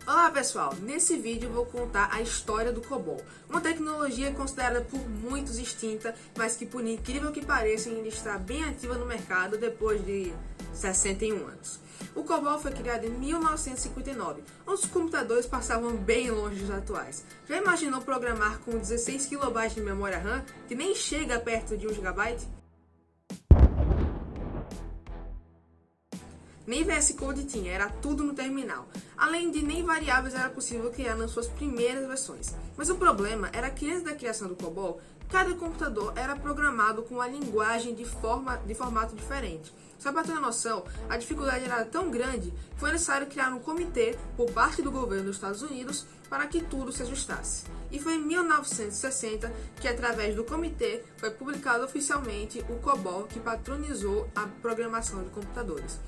Olá pessoal, nesse vídeo eu vou contar a história do COBOL, uma tecnologia considerada por muitos extinta, mas que por incrível que pareça ainda está bem ativa no mercado depois de 61 anos. O COBOL foi criado em 1959, onde os computadores passavam bem longe dos atuais. Já imaginou programar com 16 KB de memória RAM, que nem chega perto de 1 GB? Nem VS Code tinha, era tudo no terminal. Além de nem variáveis era possível criar nas suas primeiras versões. Mas o problema era que antes da criação do COBOL, cada computador era programado com uma linguagem de formato diferente. Só para ter uma noção, a dificuldade era tão grande que foi necessário criar um comitê por parte do governo dos Estados Unidos para que tudo se ajustasse. E foi em 1960 que, através do comitê, foi publicado oficialmente o COBOL, que patronizou a programação de computadores.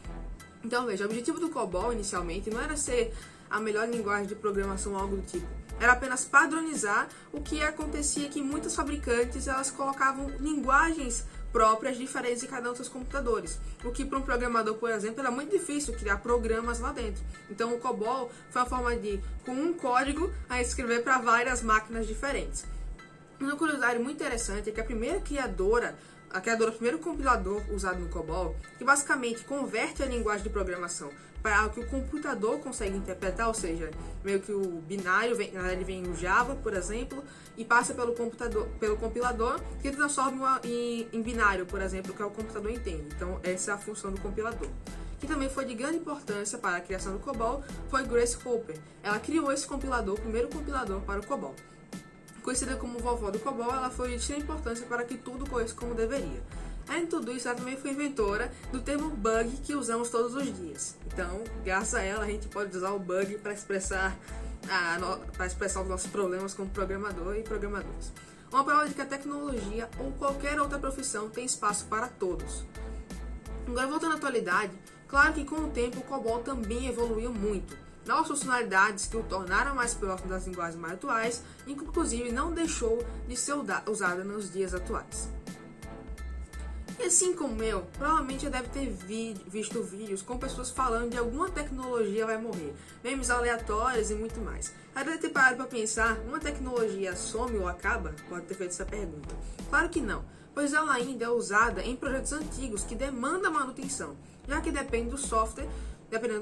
Então veja, o objetivo do COBOL inicialmente não era ser a melhor linguagem de programação ou algo do tipo. Era apenas padronizar o que acontecia que muitos fabricantes elas colocavam linguagens próprias diferentes em cada um dos seus computadores. O que para um programador, por exemplo, era muito difícil criar programas lá dentro. Então o COBOL foi uma forma de, com um código, a escrever para várias máquinas diferentes. Uma curiosidade muito interessante é que a primeira o primeiro compilador usado no COBOL, que basicamente converte a linguagem de programação para algo que o computador consegue interpretar, ou seja, meio que o binário, ele vem em Java, por exemplo, e passa pelo compilador, que transforma em binário, por exemplo, que é o computador entende. Então, essa é a função do compilador. Que também foi de grande importância para a criação do COBOL, foi Grace Hopper. Ela criou esse compilador, o primeiro compilador para o COBOL. Conhecida como vovó do COBOL, ela foi de extrema importância para que tudo corresse como deveria. Além de tudo isso, ela também foi inventora do termo bug que usamos todos os dias. Então, graças a ela, a gente pode usar o bug para expressar os nossos problemas como programador e programadores. Uma prova de que a tecnologia ou qualquer outra profissão tem espaço para todos. Agora, voltando à atualidade, claro que com o tempo o COBOL também evoluiu muito. Novas funcionalidades que o tornaram mais próximo das linguagens mais atuais, inclusive não deixou de ser usada nos dias atuais. E assim como eu, provavelmente já deve ter visto vídeos com pessoas falando de alguma tecnologia vai morrer, memes aleatórios e muito mais. Já deve ter parado para pensar, uma tecnologia some ou acaba? Pode ter feito essa pergunta. Claro que não, pois ela ainda é usada em projetos antigos que demandam manutenção, já que dependendo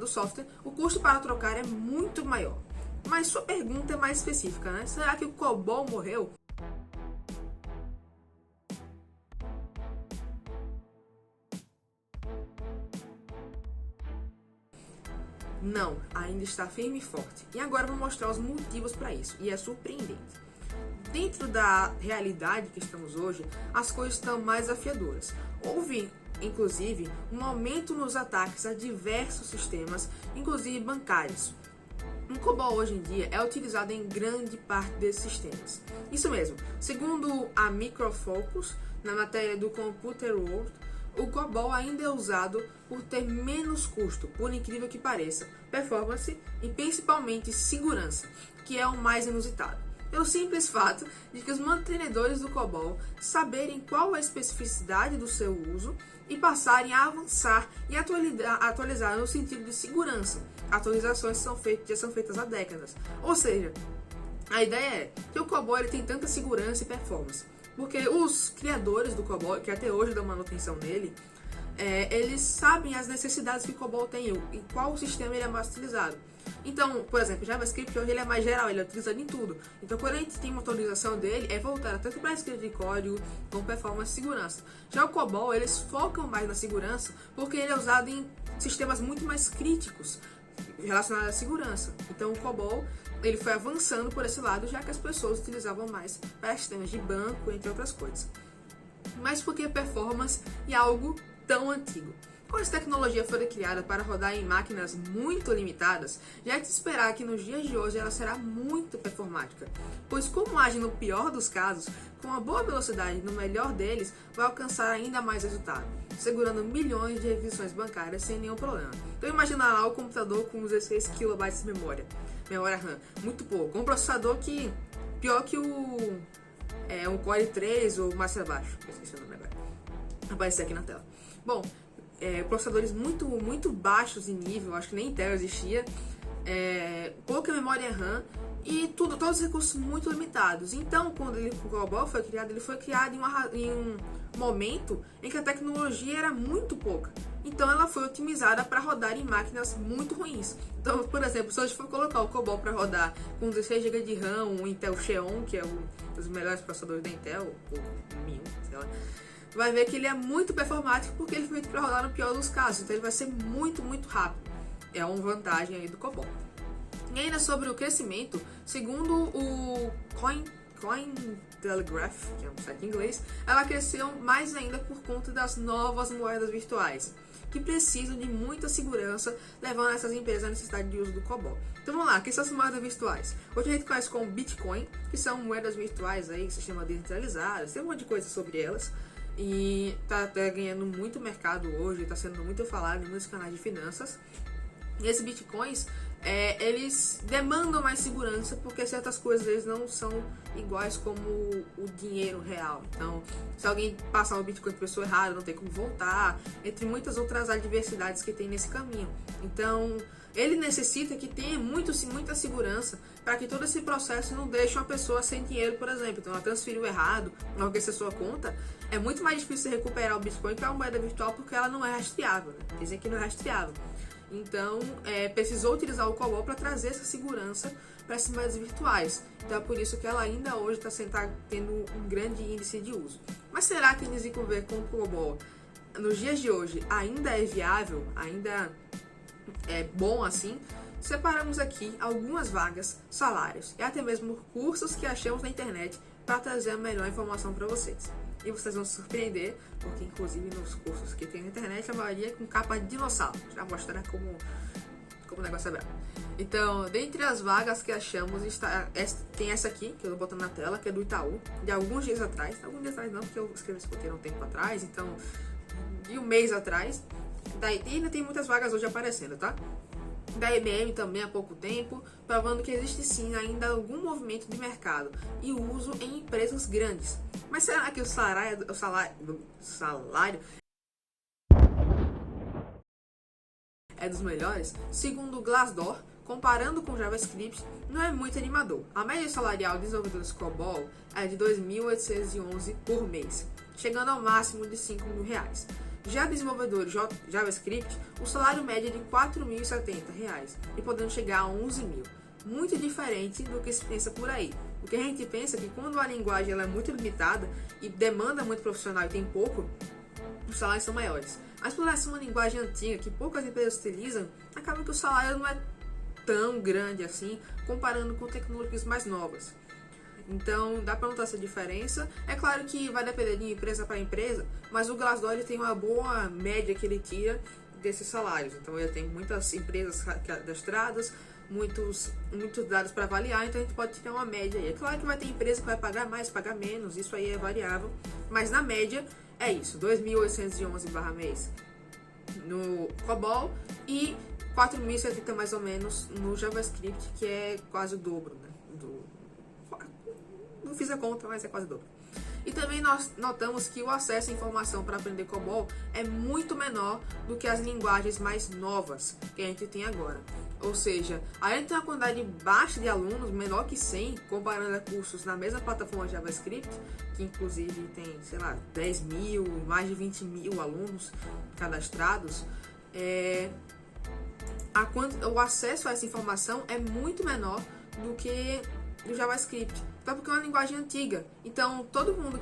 do software, o custo para trocar é muito maior. Mas sua pergunta é mais específica, né? Será que o COBOL morreu? Não, ainda está firme e forte. E agora eu vou mostrar os motivos para isso, e é surpreendente. Dentro da realidade que estamos hoje, as coisas estão mais desafiadoras. Houve inclusive um aumento nos ataques a diversos sistemas, inclusive bancários. O COBOL hoje em dia é utilizado em grande parte desses sistemas. Isso mesmo, segundo a Micro Focus, na matéria do Computer World, o COBOL ainda é usado por ter menos custo, por incrível que pareça, performance e principalmente segurança, que é o mais inusitado. Pelo simples fato de que os mantenedores do COBOL saberem qual é a especificidade do seu uso e passarem a avançar e atualizar no sentido de segurança. Atualizações já são feitas há décadas. Ou seja, a ideia é que o COBOL ele tem tanta segurança e performance, porque os criadores do COBOL, que até hoje dão manutenção nele, eles sabem as necessidades que o COBOL tem e qual sistema ele é mais utilizado. Então, por exemplo, JavaScript hoje ele é mais geral, ele é utilizado em tudo. Então, quando a gente tem uma atualização dele, é voltada tanto para a escrita de código, como performance e segurança. Já o COBOL, eles focam mais na segurança, porque ele é usado em sistemas muito mais críticos relacionados à segurança. Então, o COBOL, ele foi avançando por esse lado, já que as pessoas utilizavam mais para sistemas de banco, entre outras coisas. Mas por que performance e algo tão antigo? Quando essa tecnologia for criada para rodar em máquinas muito limitadas, já é de esperar que nos dias de hoje ela será muito performática, pois como age no pior dos casos, com uma boa velocidade no melhor deles, vai alcançar ainda mais resultado, segurando milhões de requisições bancárias sem nenhum problema. Então imagina lá o computador com 16 KB de memória RAM, muito pouco, um processador que pior que um Core 3 ou mais abaixo, esqueci o nome agora, aparecer aqui na tela. Bom, processadores muito baixos em nível, acho que nem Intel existia, pouca memória RAM e todos os recursos muito limitados. Então, quando o COBOL foi criado, ele foi criado em um momento em que a tecnologia era muito pouca. Então, ela foi otimizada para rodar em máquinas muito ruins. Então, por exemplo, se a gente for colocar o COBOL para rodar com 16 GB de RAM, um Intel Xeon, que é um dos melhores processadores da Intel, ou 1000, sei lá, vai ver que ele é muito performático porque ele foi feito para rodar no pior dos casos. Então, ele vai ser muito, muito rápido. É uma vantagem aí do COBOL. E ainda sobre o crescimento, segundo o Cointelegraph, que é um site em inglês, ela cresceu mais ainda por conta das novas moedas virtuais, que precisam de muita segurança, levando essas empresas à necessidade de uso do COBOL. Então vamos lá, o que são as moedas virtuais? Hoje a gente conhece como Bitcoin, que são moedas virtuais aí, que se chama descentralizadas, tem um monte de coisa sobre elas, e tá ganhando muito mercado hoje, está sendo muito falado em muitos canais de finanças. E esses bitcoins, eles demandam mais segurança porque certas coisas eles não são iguais como o dinheiro real. Então, se alguém passar o bitcoin para pessoa errada, não tem como voltar, entre muitas outras adversidades que tem nesse caminho. Então, ele necessita que tenha muita segurança para que todo esse processo não deixe uma pessoa sem dinheiro, por exemplo. Então, ela transferiu errado, não aquecer sua conta, é muito mais difícil recuperar o bitcoin que a moeda virtual porque ela não é rastreável, né? Dizem que não é rastreável. Então, precisou utilizar o COBOL para trazer essa segurança para essas moedas virtuais. Então, é por isso que ela ainda hoje está tendo um grande índice de uso. Mas será que desenvolver com o COBOL nos dias de hoje ainda é viável? Ainda é bom assim? Separamos aqui algumas vagas, salários e até mesmo cursos que achamos na internet para trazer a melhor informação para vocês. E vocês vão se surpreender, porque inclusive nos cursos que tem na internet, a maioria é com capa de dinossauro. Já mostrar como o negócio é bravo. Então, dentre as vagas que achamos, tem essa aqui, que eu tô botando na tela, que é do Itaú, de alguns dias atrás. Alguns dias atrás não, porque eu escrevi esse roteiro um tempo atrás, então, de um mês atrás. Daí ainda tem muitas vagas hoje aparecendo, tá? Da IBM também há pouco tempo, provando que existe sim ainda algum movimento de mercado e uso em empresas grandes. Mas será que o salário é dos melhores? Segundo o Glassdoor, comparando com JavaScript, não é muito animador. A média salarial de desenvolvedores COBOL é de R$ 2.811 por mês, chegando ao máximo de R$ 5.000. Já desenvolvedores JavaScript, o salário médio é de R$ 4.070 e podendo chegar a 11.000. Muito diferente do que se pensa por aí. O que a gente pensa é que quando a linguagem ela é muito limitada e demanda muito profissional e tem pouco, os salários são maiores. Mas por essa uma linguagem antiga que poucas empresas utilizam, acaba que o salário não é tão grande assim, comparando com tecnologias mais novas. Então, dá para notar essa diferença. É claro que vai depender de empresa para empresa, mas o Glassdoor tem uma boa média que ele tira desses salários. Então, ele tem muitas empresas cadastradas, muitos dados para avaliar, então a gente pode tirar uma média aí. É claro que vai ter empresa que vai pagar mais, pagar menos, isso aí é variável, mas na média é isso, 2.811/mês no COBOL e 4.070 mais ou menos no JavaScript, que é quase o dobro, né? Não fiz a conta, mas é quase o dobro. E também nós notamos que o acesso à informação para aprender COBOL é muito menor do que as linguagens mais novas que a gente tem agora. Ou seja, a gente tem uma quantidade baixa de alunos, menor que 100, comparando a cursos na mesma plataforma JavaScript, que inclusive tem, sei lá, 10.000, mais de 20.000 alunos cadastrados. O acesso a essa informação é muito menor do que do JavaScript. Até porque é uma linguagem antiga. Então, todo mundo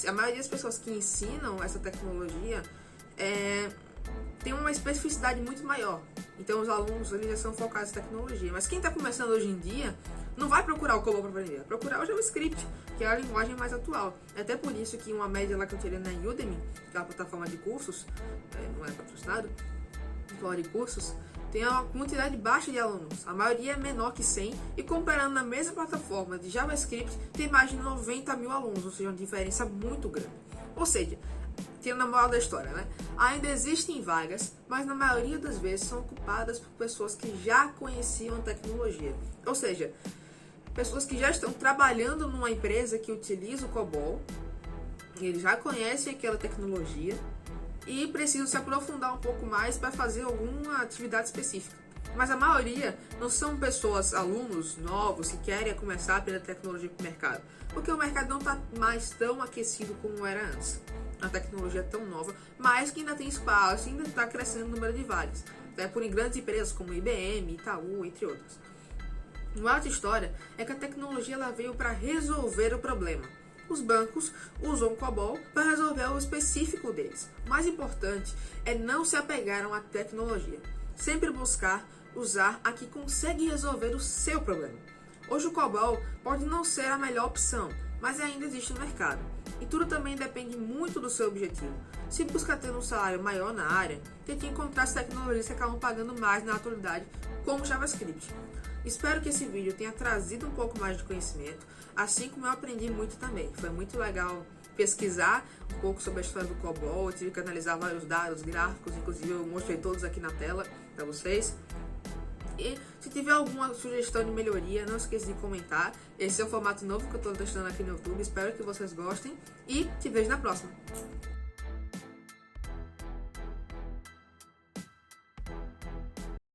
a maioria das pessoas que ensinam essa tecnologia tem uma especificidade muito maior. Então, os alunos eles já são focados em tecnologia. Mas quem está começando hoje em dia não vai procurar o COBOL para aprender, vai procurar o JavaScript, que é a linguagem mais atual. É até por isso que uma média lá que eu tirei na Udemy, que é a plataforma de cursos, não é patrocinado, plataforma de cursos, tem uma quantidade baixa de alunos, a maioria é menor que 100, e comparando na mesma plataforma de JavaScript, tem mais de 90.000 alunos, ou seja, uma diferença muito grande. Ou seja, tirando a moral da história, né? Ainda existem vagas, mas na maioria das vezes são ocupadas por pessoas que já conheciam a tecnologia. Ou seja, pessoas que já estão trabalhando numa empresa que utiliza o COBOL, eles já conhecem aquela tecnologia, e precisam se aprofundar um pouco mais para fazer alguma atividade específica. Mas a maioria não são pessoas, alunos novos que querem começar pela tecnologia para o mercado, porque o mercado não está mais tão aquecido como era antes. A tecnologia é tão nova, mas que ainda tem espaço, ainda está crescendo o número de vagas, até por grandes empresas como IBM, Itaú, entre outras. Uma outra história é que a tecnologia ela veio para resolver o problema. Os bancos usam o COBOL para resolver o específico deles. O mais importante é não se apegar à tecnologia. Sempre buscar usar a que consegue resolver o seu problema. Hoje o COBOL pode não ser a melhor opção, mas ainda existe no mercado. E tudo também depende muito do seu objetivo. Se busca ter um salário maior na área, tente encontrar as tecnologias que acabam pagando mais na atualidade, como JavaScript. Espero que esse vídeo tenha trazido um pouco mais de conhecimento, assim como eu aprendi muito também. Foi muito legal pesquisar um pouco sobre a história do COBOL, eu tive que analisar vários dados, gráficos, inclusive eu mostrei todos aqui na tela para vocês. E se tiver alguma sugestão de melhoria, não esqueça de comentar. Esse é o formato novo que eu estou testando aqui no YouTube, espero que vocês gostem e te vejo na próxima.